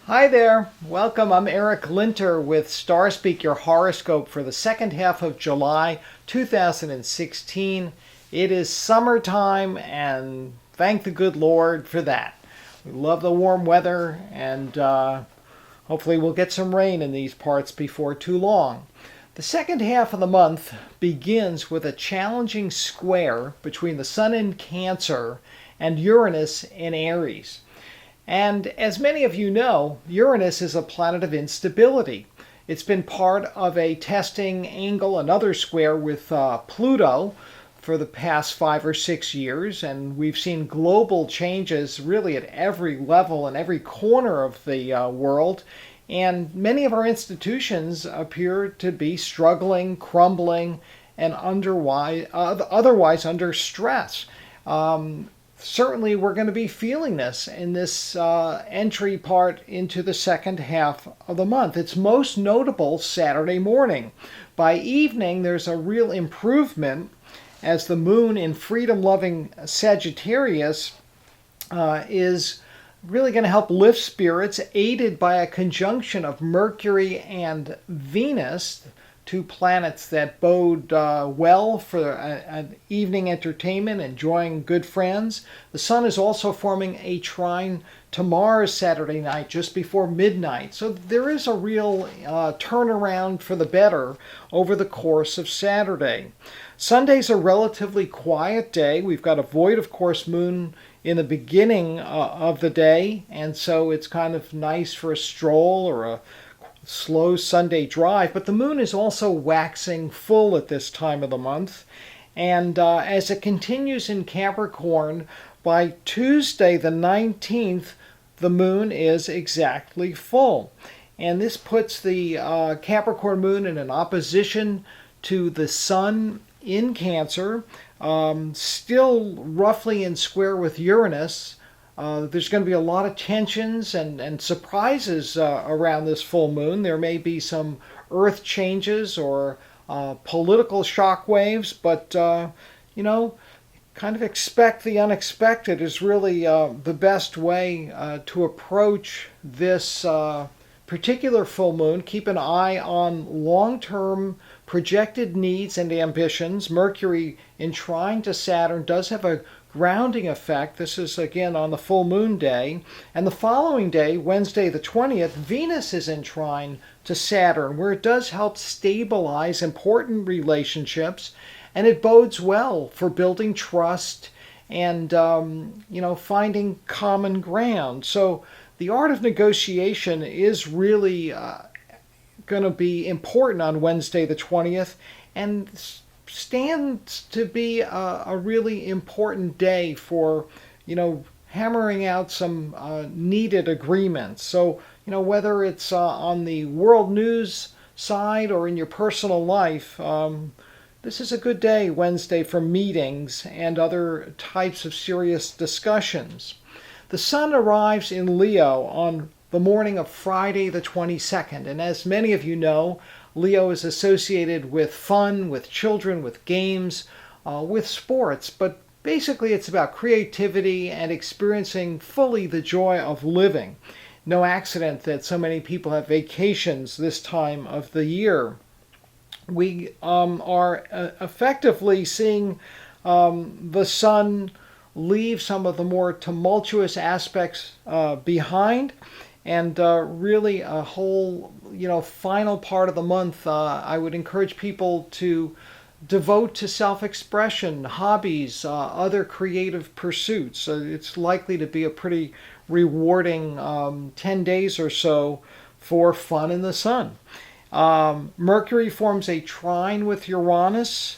Hi there. Welcome. I'm Eric Linter with Starspeak, your horoscope for the second half of July 2016. It is summertime, and thank the good Lord for that. We love the warm weather, and hopefully we'll get some rain in these parts before too long. The second half of the month begins with a challenging square between the Sun in Cancer and Uranus in Aries. And as many of you know, Uranus is a planet of instability. It's been part of a testing angle, another square with Pluto for the past 5 or 6 years, and we've seen global changes really at every level and every corner of the world. And many of our institutions appear to be struggling, crumbling, and otherwise under stress. Certainly, we're going to be feeling this in this entry part into the second half of the month. It's most notable Saturday morning. By evening, there's a real improvement as the moon in freedom-loving Sagittarius is really going to help lift spirits, aided by a conjunction of Mercury and Venus, two planets that bode well for an evening entertainment, enjoying good friends. The Sun is also forming a trine to Mars Saturday night, just before midnight. So there is a real turnaround for the better over the course of Saturday. Sunday's a relatively quiet day. We've got a void, of course, moon in the beginning of the day, and so it's kind of nice for a stroll or a slow Sunday drive, but the moon is also waxing full at this time of the month. And as it continues in Capricorn, by Tuesday the 19th, the moon is exactly full. And this puts the Capricorn moon in an opposition to the Sun in Cancer, still roughly in square with Uranus. There's going to be a lot of tensions and surprises around this full moon. There may be some earth changes or political shock waves, but kind of expect the unexpected is really the best way to approach this particular full moon. Keep an eye on long-term projected needs and ambitions. Mercury in trine to Saturn does have a grounding effect. This is again on the full moon day. And the following day, Wednesday the 20th, Venus is in trine to Saturn, where it does help stabilize important relationships, and it bodes well for building trust and finding common ground. So the art of negotiation is really going to be important on Wednesday the 20th, and stands to be a really important day for, hammering out some needed agreements. So, whether it's on the world news side or in your personal life, this is a good day, Wednesday, for meetings and other types of serious discussions. The Sun arrives in Leo on the morning of Friday the 22nd, and as many of you know, Leo is associated with fun, with children, with games, with sports, but basically it's about creativity and experiencing fully the joy of living. No accident that so many people have vacations this time of the year. We are effectively seeing the Sun leave some of the more tumultuous aspects behind, and really a whole final part of the month I would encourage people to devote to self-expression, hobbies, other creative pursuits. It's likely to be a pretty rewarding 10 days or so for fun in the sun. Mercury forms a trine with Uranus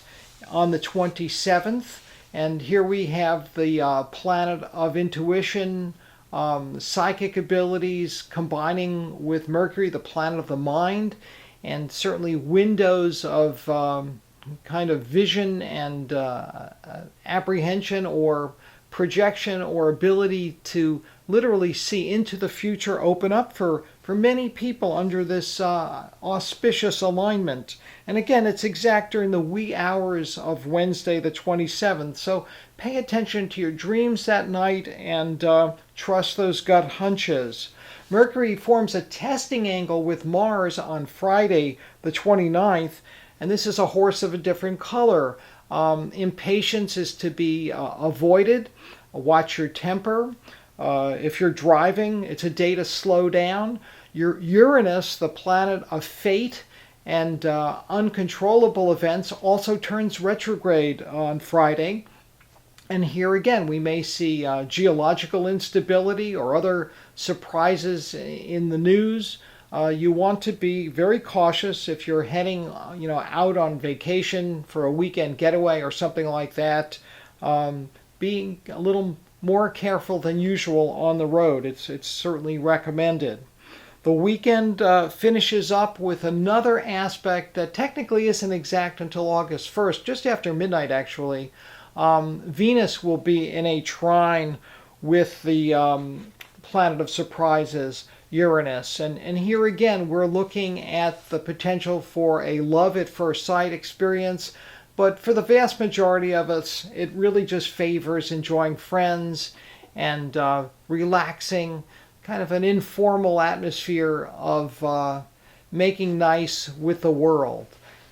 on the 27th, and here we have the planet of intuition, psychic abilities combining with Mercury, the planet of the mind, and certainly windows of kind of vision and apprehension or projection or ability to literally see into the future open up for many people under this auspicious alignment. And again, it's exact during the wee hours of Wednesday the 27th. So pay attention to your dreams that night and trust those gut hunches. Mercury forms a testing angle with Mars on Friday, the 29th, and this is a horse of a different color. Impatience is to be avoided. Watch your temper. If you're driving, it's a day to slow down. Your Uranus, the planet of fate and uncontrollable events, also turns retrograde on Friday. And here again, we may see geological instability or other surprises in the news. You want to be very cautious if you're heading, out on vacation for a weekend getaway or something like that. Being a little more careful than usual on the road. It's certainly recommended. The weekend finishes up with another aspect that technically isn't exact until August 1st, just after midnight actually. Venus will be in a trine with the planet of surprises, Uranus. And here again, we're looking at the potential for a love at first sight experience. But for the vast majority of us, it really just favors enjoying friends and relaxing, kind of an informal atmosphere of making nice with the world.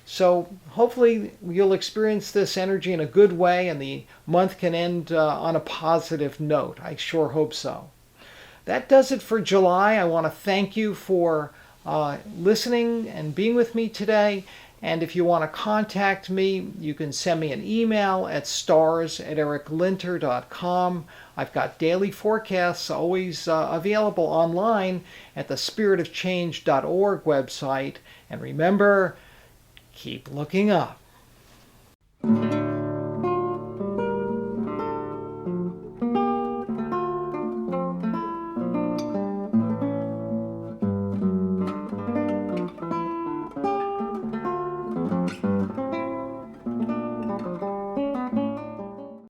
So hopefully you'll experience this energy in a good way and the month can end on a positive note. I sure hope so. That does it for July. I want to thank you for listening and being with me today. And if you want to contact me, you can send me an email at stars@ericlinter.com. I've got daily forecasts always available online at the spiritofchange.org website. And remember, keep looking up.